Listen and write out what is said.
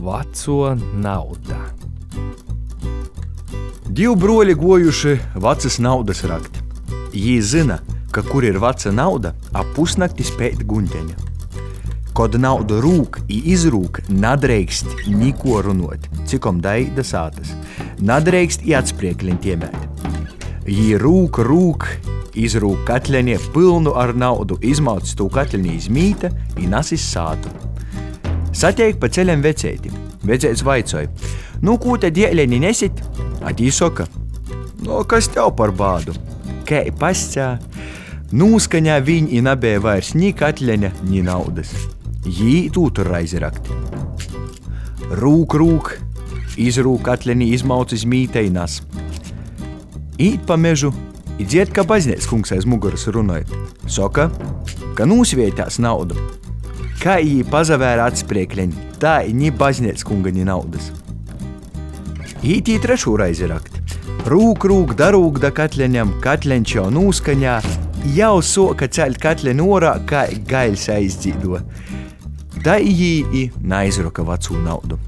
Vaco nauda. Divi broļi gojuši vecas naudas rakt. Jī zina, ka kur ir vaca nauda, ap pusnakti spēt guņteņa. Kod nauda rūk I izrūk, nadreikst niko runot, cikom daida sātas. Nadreikst I atspriekliņ tiemēt. Jī rūk, izrūk katļenie pilnu ar naudu, izmauc tū katļinī iz mīta I nasis sātu. Sateik pa ceļam veceiti. Veceits vaicoj, nu, kū te dēļeni nesit? Atī soka, no, kas tev par bādu? Kai pascā, nūskaņā viņ I nabēja vairs ni katļeņa, ni naudas. Jī tūtur raizi rakti. Rūk, izrūk katļeni, izmauc iz mīta I nas. Īt pa mežu, I dzied, ka baznēs kungs aiz muguras runoj. Soka, ka nūsvietās naudu. Kā jī pazavēra atspriekļeni, tā I ni baznēs kunga, ni naudas. Īt jī trešū raizi rakti. Rūk, darūk da katļeņam, katļeņš jau nūskaņā, jau soka ceļt katļeni orā, kā gaļs aizdzīdo. Da jī I naizroka vacū naudu.